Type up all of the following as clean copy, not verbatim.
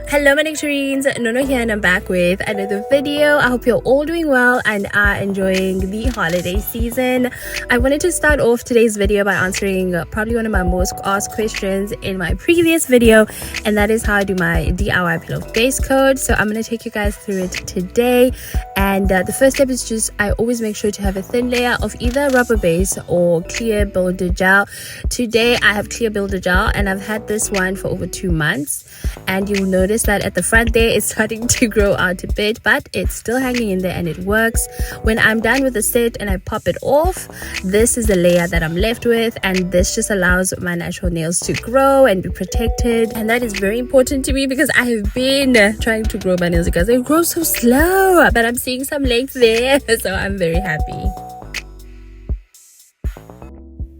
Hello my nectarines, Nono here and I'm back with another video. I hope you're all doing well and are enjoying the holiday season. I wanted to start off today's video by answering probably one of my most asked questions in my previous video, and that is how I do my DIY pillow base coat. So I'm going to take you guys through it today. And the first step is just I always make sure to have a thin layer of either rubber base or clear builder gel. Today I have clear builder gel and I've had this one for over 2 months, and you'll notice that at the front there it's starting to grow out a bit, but it's still hanging in there and it works. When I'm done with the set and I pop it off, this is the layer that I'm left with, and this just allows my natural nails to grow and be protected. And that is very important to me because I have been trying to grow my nails because they grow so slow, but I'm seeing some length there, so I'm very happy.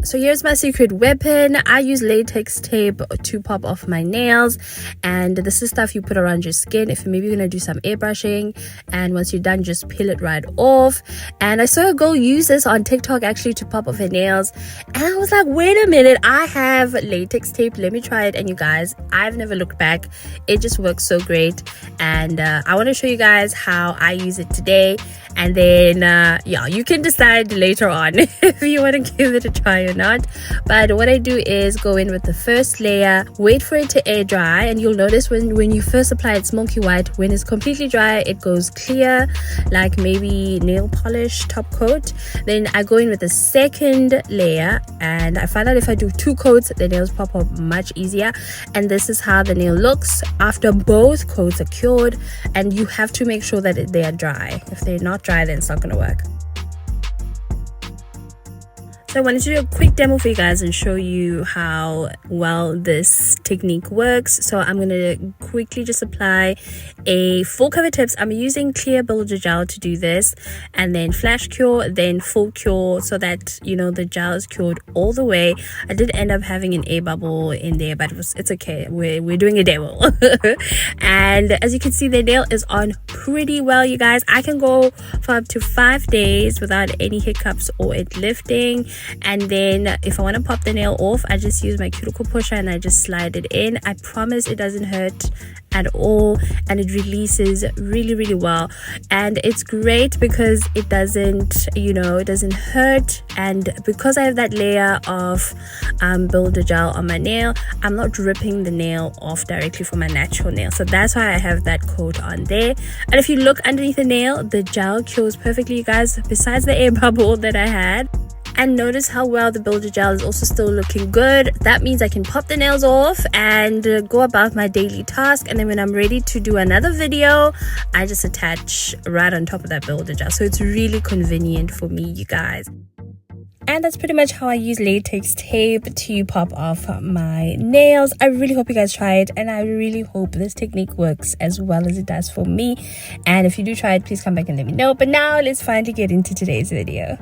So here's my secret weapon. I use latex tape to pop off my nails, and this is stuff you put around your skin if maybe you're gonna do some airbrushing, and once you're done just peel it right off. And I saw a girl use this on TikTok actually to pop off her nails, and I was like, wait a minute, I have latex tape, let me try it. And you guys, I've never looked back. It just works so great, and I want to show you guys how I use it today, and then yeah, you can decide later on if you want to give it a try or not. But what I do is go in with the first layer, wait for it to air dry, and you'll notice when you first apply it's smoky white. When it's completely dry it goes clear, like maybe nail polish top coat. Then I go in with the second layer, and I find out if I do 2 coats the nails pop up much easier. And this is how the nail looks after both coats are cured, and you have to make sure that they are dry. If they're not dry, then it's not going to work. So I wanted to do a quick demo for you guys and show you how well this technique works. So I'm going to quickly just apply a full cover tips. I'm using clear builder gel to do this, and then flash cure, then full cure, so that you know the gel is cured all the way. I did end up having an air bubble in there, but it's okay. We're doing a demo. And as you can see, the nail is on pretty well, you guys. I can go for up to 5 days without any hiccups or it lifting. And then if I want to pop the nail off, I just use my cuticle pusher and I just slide it in. I promise it doesn't hurt at all, and it releases really well. And it's great because it doesn't, it doesn't hurt, and because I have that layer of builder gel on my nail, I'm not ripping the nail off directly from my natural nail. So that's why I have that coat on there. And if you look underneath the nail, the gel cures perfectly, you guys, besides the air bubble that I had. And notice how well the builder gel is also still looking good. That means I can pop the nails off and go about my daily task. And then when I'm ready to do another video, I just attach right on top of that builder gel. So it's really convenient for me, you guys. And that's pretty much how I use latex tape to pop off my nails. I really hope you guys try it, and I really hope this technique works as well as it does for me. And if you do try it, please come back and let me know. But now let's finally get into today's video.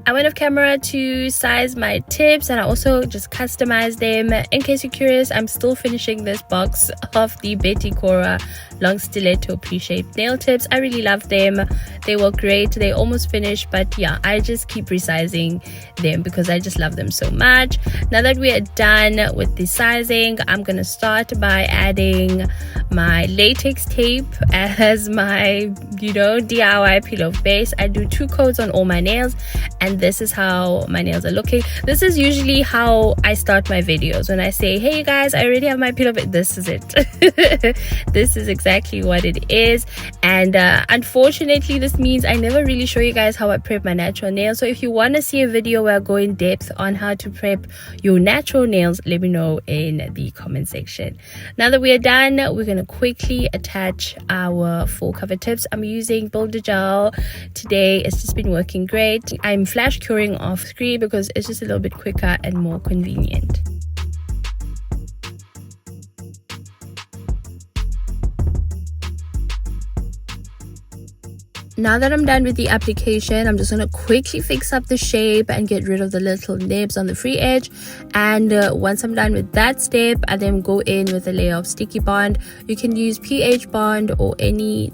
I went off camera to size my tips, and I also just customized them. In case you're curious, I'm still finishing this box of the Betty Cora long stiletto pre-shaped nail tips. I really love them. They work great. They almost finished, but yeah, I just keep resizing them because I just love them so much. Now that we are done with the sizing, I'm gonna start by adding my latex tape as my DIY peel off base. I do 2 coats on all my nails, and this is how my nails are looking. This is usually how I start my videos. When I say, hey you guys, I already have my peel off, this is it. This is exactly what it is. And unfortunately this means I never really show you guys how I prep my natural nails. So if you want to see a video where I go in depth on how to prep your natural nails, let me know in the comment section. Now that we are done, we're going to quickly attach our full cover tips. I'm using builder gel today. It's just been working great. I'm flash curing off screen because it's just a little bit quicker and more convenient. Now that I'm done with the application, I'm just going to quickly fix up the shape and get rid of the little nibs on the free edge. And once I'm done with that step, I then go in with a layer of sticky bond. You can use pH bond or any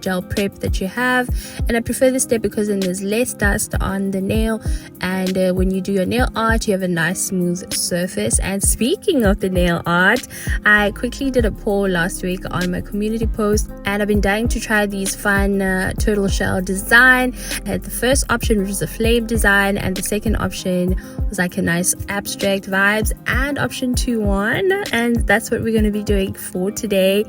gel prep that you have. And I prefer this step because then there's less dust on the nail. And when you do your nail art, you have a nice smooth surface. And speaking of the nail art, I quickly did a poll last week on my community post. And I've been dying to try these fun turtle shell design. I had the first option, which was a flame design, and the second option was like a nice abstract vibes, and option 2-1, and that's what we're going to be doing for today.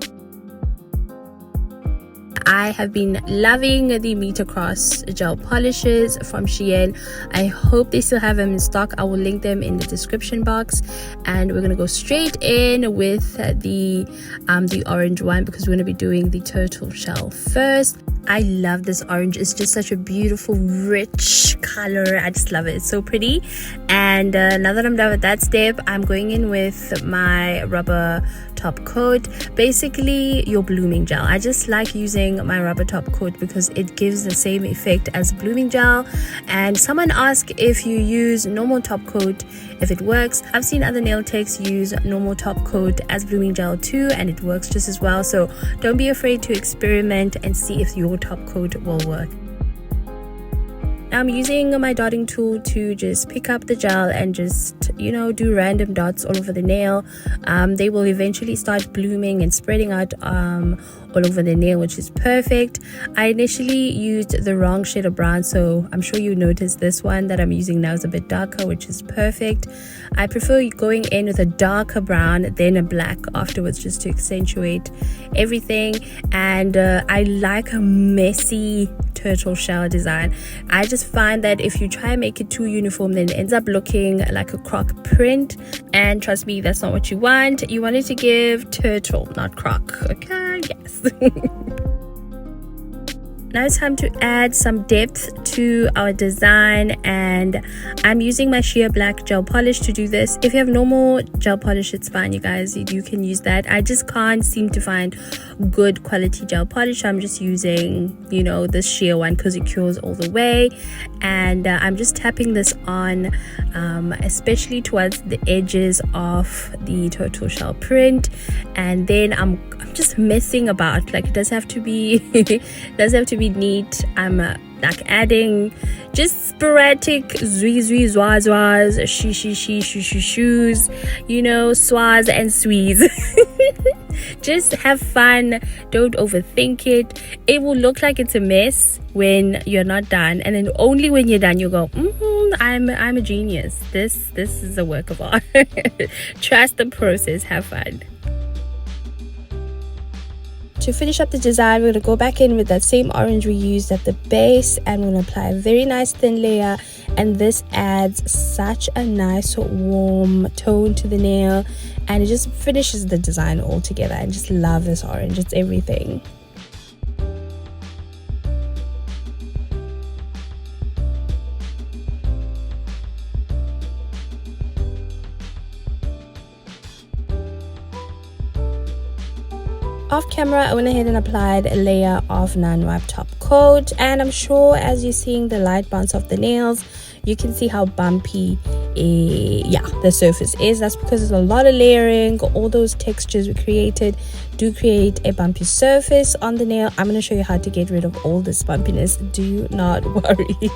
I have been loving the Meet Across gel polishes from Shein. I hope they still have them in stock. I will link them in the description box. And we're going to go straight in with the orange one because we're going to be doing the turtle shell first. I love this orange. It's just such a beautiful, rich color. I just love it. It's so pretty. And now that I'm done with that step, I'm going in with my rubber top coat, basically your blooming gel. I just like using my rubber top coat because it gives the same effect as blooming gel. And someone asked if you use normal top coat if it works. I've seen other nail techs use normal top coat as blooming gel too, and it works just as well. So don't be afraid to experiment and see if your top coat will work. Now I'm using my dotting tool to just pick up the gel and just, do random dots all over the nail. They will eventually start blooming and spreading out all over the nail, which is perfect. I initially used the wrong shade of brown, so I'm sure you noticed this one that I'm using now is a bit darker, which is perfect. I prefer going in with a darker brown then a black afterwards just to accentuate everything. And I like a messy turtle shell design. I just find that if you try and make it too uniform, then it ends up looking like a croc print, and trust me, that's not what you want. You want it to give turtle, not croc. Okay, yes. Now it's time to add some depth to our design, and I'm using my sheer black gel polish to do this. If you have normal gel polish, it's fine, you guys, you can use that. I just can't seem to find good quality gel polish. I'm just using this sheer one because it cures all the way. And I'm just tapping this on especially towards the edges of the turtle shell print, and then I'm just messing about. Like, it doesn't have to be neat. I'm like adding just sporadic zwi zwaz zwaz shoes, swaz and swees. Just have fun, don't overthink it. It will look like it's a mess when you're not done, and then only when you're done you go, I'm a genius. This is a work of art. Trust the process, have fun. To finish up the design, we're going to go back in with that same orange we used at the base, and we're going to apply a very nice thin layer, and this adds such a nice warm tone to the nail, and it just finishes the design all together. I just love this orange. It's everything. Off camera, I went ahead and applied a layer of non-wipe top coat, and I'm sure as you're seeing the light bounce off the nails, you can see how bumpy the surface is. That's because there's a lot of layering. All those textures we created do create a bumpy surface on the nail. I'm going to show you how to get rid of all this bumpiness. Do not worry.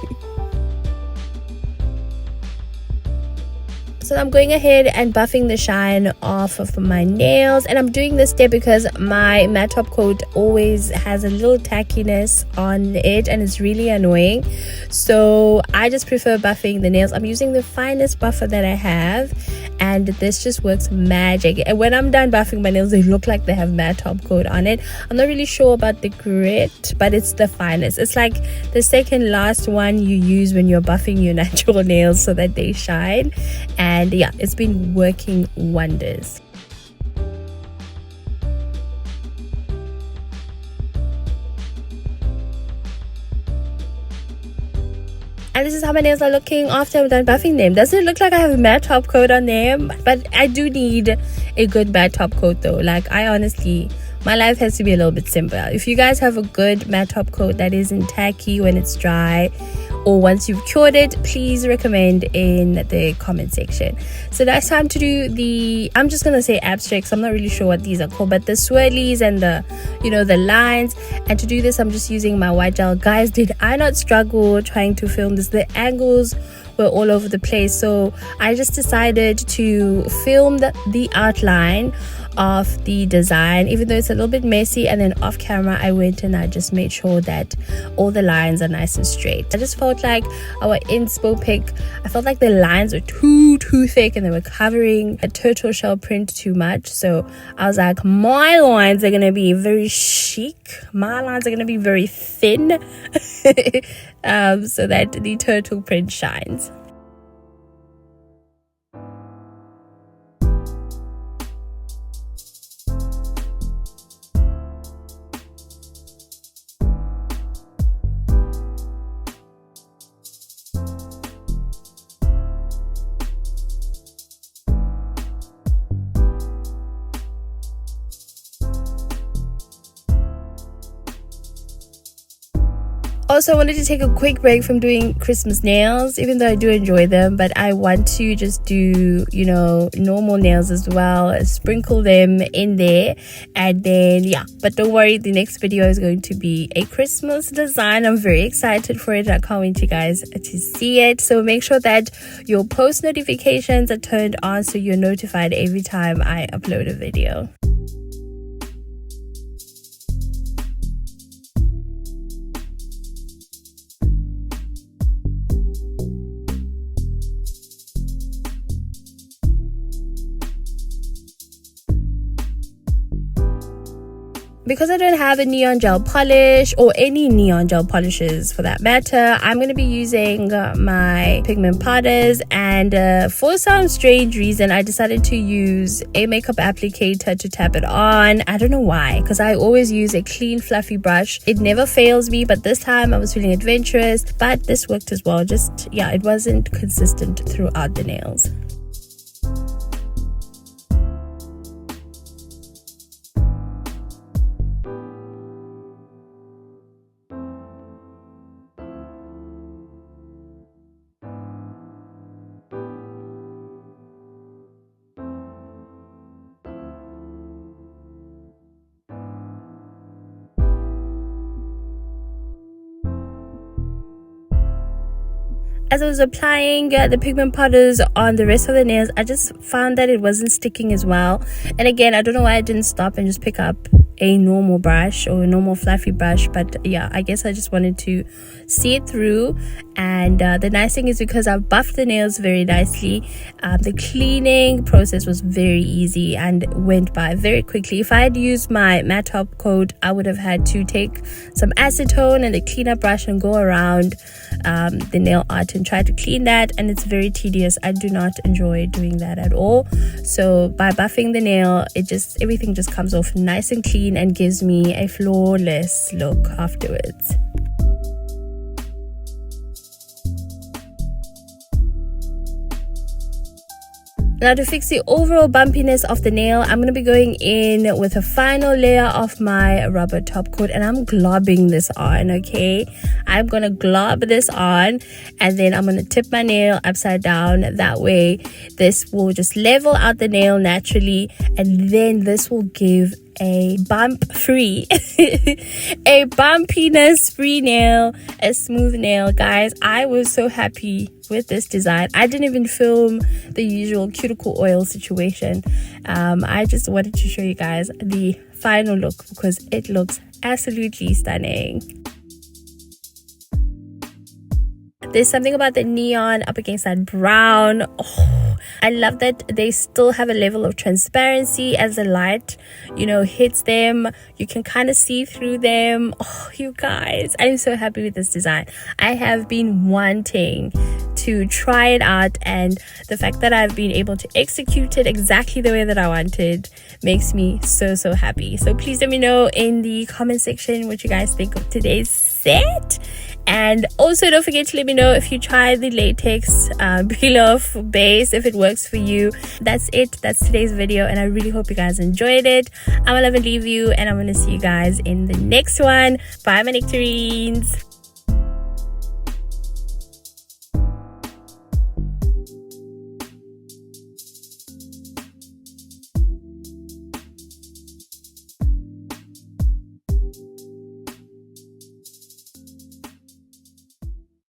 So I'm going ahead and buffing the shine off of my nails, and I'm doing this step because my matte top coat always has a little tackiness on it and it's really annoying. So I just prefer buffing the nails. I'm using the finest buffer that I have, and this just works magic. And when I'm done buffing my nails, they look like they have matte top coat on it. I'm not really sure about the grit, but it's the finest. It's like the second last one you use when you're buffing your natural nails so that they shine. And yeah, it's been working wonders. And this is how my nails are looking after I'm done buffing them. Doesn't it look like I have a matte top coat on them? But I do need a good matte top coat though. Like, I honestly my life has to be a little bit simpler. If you guys have a good matte top coat that isn't tacky when it's dry, or once you've cured it, please recommend in the comment section. So now it's time to do the, I'm just gonna say abstracts, I'm not really sure what these are called, but the swirlies and the, the lines. And to do this, I'm just using my white gel. Guys, did I not struggle trying to film this? The angles were all over the place, so I just decided to film the outline of the design, even though it's a little bit messy, and then off camera I went and I just made sure that all the lines are nice and straight. I just felt like our inspo pic, I felt like the lines were too thick and they were covering a turtle shell print too much. So I was like, my lines are gonna be very chic, my lines are gonna be very thin so that the turtle print shines. Also, I wanted to take a quick break from doing Christmas nails, even though I do enjoy them, but I want to just do, normal nails as well, sprinkle them in there, and then, yeah. But don't worry, the next video is going to be a Christmas design. I'm very excited for it. I can't wait you guys to see it. So make sure that your post notifications are turned on so you're notified every time I upload a video. Because I don't have a neon gel polish or any neon gel polishes for that matter, I'm going to be using my pigment powders, and for some strange reason I decided to use a makeup applicator to tap it on. I don't know why, because I always use a clean fluffy brush. It never fails me, but this time I was feeling adventurous, but this worked as well. Just, yeah, it wasn't consistent throughout the nails. As I was applying the pigment powders on the rest of the nails, I just found that it wasn't sticking as well. And again, I don't know why I didn't stop and just pick up a normal brush or a normal fluffy brush, but yeah, I guess I just wanted to see it through. And the nice thing is, because I've buffed the nails very nicely, the cleaning process was very easy and went by very quickly. If I had used my matte top coat, I would have had to take some acetone and the cleaner brush and go around the nail art and try to clean that, and it's very tedious. I do not enjoy doing that at all. So by buffing the nail, everything just comes off nice and clean and gives me a flawless look afterwards. Now, to fix the overall bumpiness of the nail, I'm going to be going in with a final layer of my rubber top coat, and I'm globbing this on, okay? I'm going to glob this on, and then I'm going to tip my nail upside down. That way, this will just level out the nail naturally, and then this will give a bump free a bumpiness free nail, a smooth nail. Guys, I was so happy with this design. I didn't even film the usual cuticle oil situation. I just wanted to show you guys the final look because it looks absolutely stunning. There's something about the neon up against that brown. I love that they still have a level of transparency as the light, hits them. You can kind of see through them. You guys, I'm so happy with this design. I have been wanting to try it out, and the fact that I've been able to execute it exactly the way that I wanted makes me so happy. So please let me know in the comment section what you guys think of today's set. And also don't forget to let me know if you try the latex peel off base, if it works for you. That's it. That's today's video, and I really hope you guys enjoyed it. I'm gonna love and leave you, and I'm gonna see you guys in the next one. Bye, my nectarines.